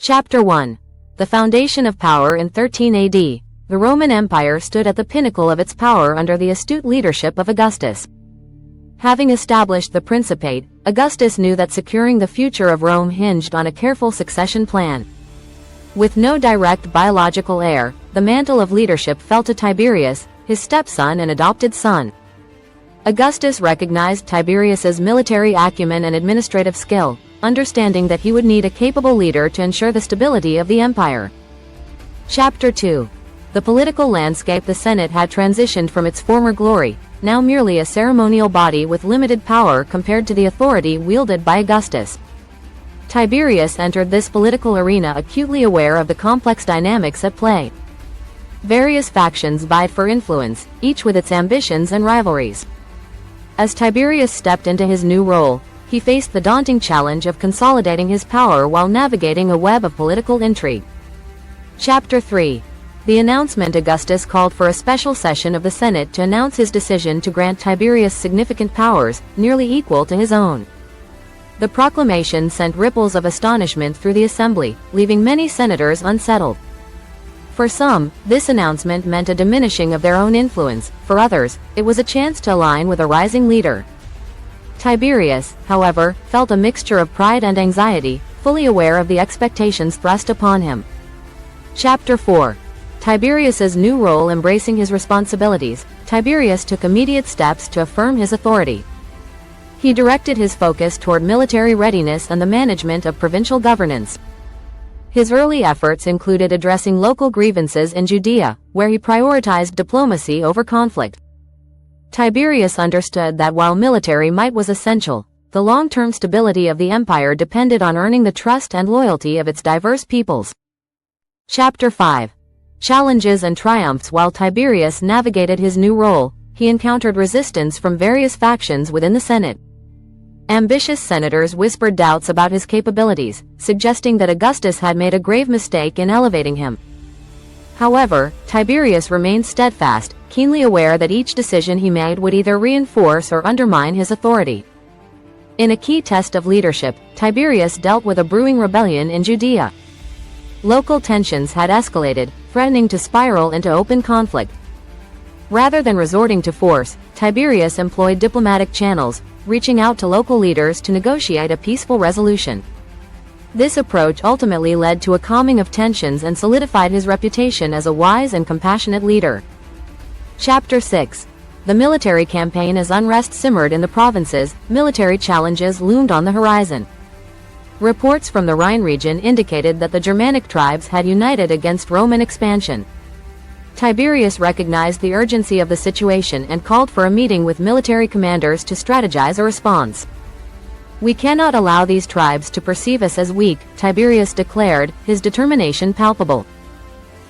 Chapter 1. The Foundation of Power in 13 AD. The Roman Empire stood at the pinnacle of its power under the astute leadership of Augustus. Having established the Principate, Augustus knew that securing the future of Rome hinged on a careful succession plan. With no direct biological heir, the mantle of leadership fell to Tiberius, his stepson and adopted son. Augustus recognized Tiberius's military acumen and administrative skill, understanding that he would need a capable leader to ensure the stability of the empire. Chapter 2. The political landscape. The Senate had transitioned from its former glory, now merely a ceremonial body with limited power compared to the authority wielded by Augustus. Tiberius entered this political arena acutely aware of the complex dynamics at play. Various factions vied for influence, each with its ambitions and rivalries. As Tiberius stepped into his new role, he faced the daunting challenge of consolidating his power while navigating a web of political intrigue. Chapter 3. The announcement. Augustus called for a special session of the Senate to announce his decision to grant Tiberius significant powers, nearly equal to his own. The proclamation sent ripples of astonishment through the assembly, leaving many senators unsettled. For some, this announcement meant a diminishing of their own influence; for others, it was a chance to align with a rising leader. Tiberius, however, felt a mixture of pride and anxiety, fully aware of the expectations thrust upon him. Chapter 4. Tiberius's new role. Embracing his responsibilities, Tiberius took immediate steps to affirm his authority. He directed his focus toward military readiness and the management of provincial governance. His early efforts included addressing local grievances in Judea, where he prioritized diplomacy over conflict. Tiberius understood that while military might was essential, the long-term stability of the empire depended on earning the trust and loyalty of its diverse peoples. Chapter 5. Challenges and triumphs. While Tiberius navigated his new role, he encountered resistance from various factions within the Senate. Ambitious senators whispered doubts about his capabilities, suggesting that Augustus had made a grave mistake in elevating him. However, Tiberius remained steadfast, keenly aware that each decision he made would either reinforce or undermine his authority. In a key test of leadership, Tiberius dealt with a brewing rebellion in Judea. Local tensions had escalated, threatening to spiral into open conflict. Rather than resorting to force, Tiberius employed diplomatic channels, reaching out to local leaders to negotiate a peaceful resolution. This approach ultimately led to a calming of tensions and solidified his reputation as a wise and compassionate leader. Chapter 6. The military campaign. As unrest simmered in the provinces, military challenges loomed on the horizon. Reports from the Rhine region indicated that the Germanic tribes had united against Roman expansion. Tiberius recognized the urgency of the situation and called for a meeting with military commanders to strategize a response. "We cannot allow these tribes to perceive us as weak," Tiberius declared, his determination palpable.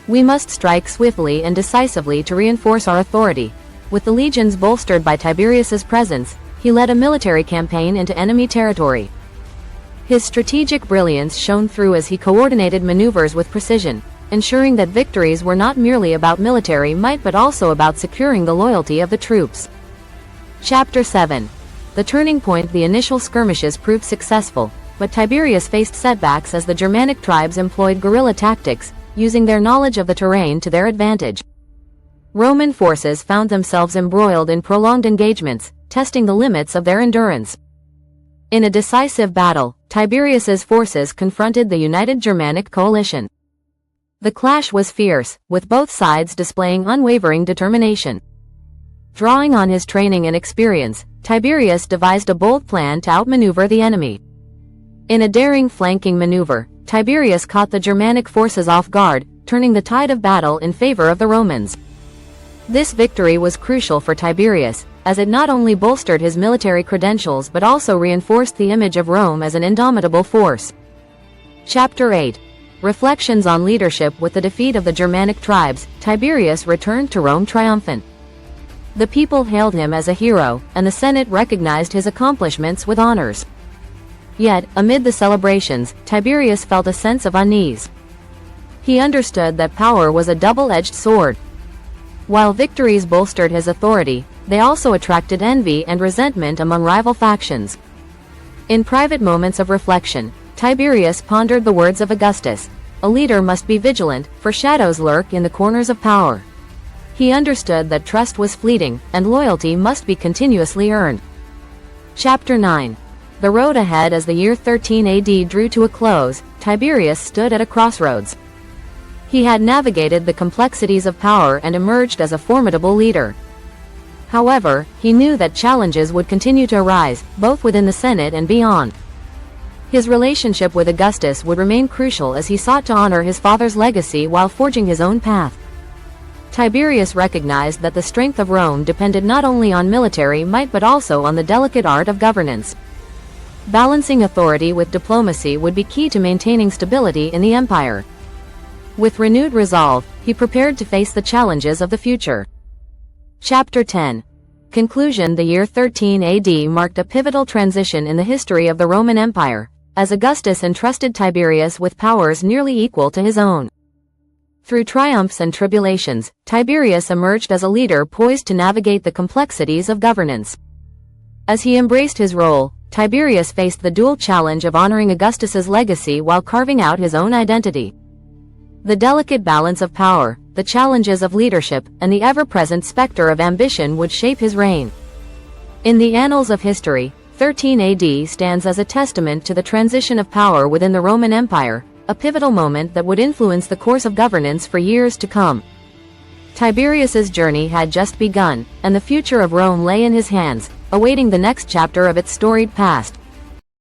"We must strike swiftly and decisively to reinforce our authority." With the legions bolstered by Tiberius's presence, he led a military campaign into enemy territory. His strategic brilliance shone through as he coordinated maneuvers with precision, ensuring that victories were not merely about military might but also about securing the loyalty of the troops. Chapter 7. The turning point. The initial skirmishes proved successful, but Tiberius faced setbacks as the Germanic tribes employed guerrilla tactics, using their knowledge of the terrain to their advantage. Roman forces found themselves embroiled in prolonged engagements, testing the limits of their endurance. In a decisive battle, Tiberius's forces confronted the united Germanic coalition. The clash was fierce, with both sides displaying unwavering determination. Drawing on his training and experience, Tiberius devised a bold plan to outmaneuver the enemy. In a daring flanking maneuver, Tiberius caught the Germanic forces off guard, turning the tide of battle in favor of the Romans. This victory was crucial for Tiberius, as it not only bolstered his military credentials but also reinforced the image of Rome as an indomitable force. Chapter 8. Reflections on leadership. With the defeat of the Germanic tribes, Tiberius returned to Rome triumphant. The people hailed him as a hero, and the Senate recognized his accomplishments with honors. Yet, amid the celebrations, Tiberius felt a sense of unease. He understood that power was a double-edged sword. While victories bolstered his authority, they also attracted envy and resentment among rival factions. In private moments of reflection, Tiberius pondered the words of Augustus. A leader must be vigilant, for shadows lurk in the corners of power. He understood that trust was fleeting, and loyalty must be continuously earned. Chapter 9. The road ahead. As the year 13 AD drew to a close, Tiberius stood at a crossroads. He had navigated the complexities of power and emerged as a formidable leader. However, he knew that challenges would continue to arise, both within the Senate and beyond. His relationship with Augustus would remain crucial as he sought to honor his father's legacy while forging his own path. Tiberius recognized that the strength of Rome depended not only on military might but also on the delicate art of governance. Balancing authority with diplomacy would be key to maintaining stability in the empire. With renewed resolve, he prepared to face the challenges of the future. Chapter 10. Conclusion. The year 13 AD marked a pivotal transition in the history of the Roman Empire, as Augustus entrusted Tiberius with powers nearly equal to his own. Through triumphs and tribulations, Tiberius emerged as a leader poised to navigate the complexities of governance. As he embraced his role, Tiberius faced the dual challenge of honoring Augustus's legacy while carving out his own identity. The delicate balance of power, the challenges of leadership, and the ever-present specter of ambition would shape his reign. In the annals of history, 13 AD stands as a testament to the transition of power within the Roman Empire, a pivotal moment that would influence the course of governance for years to come. Tiberius's journey had just begun, and the future of Rome lay in his hands, awaiting the next chapter of its storied past.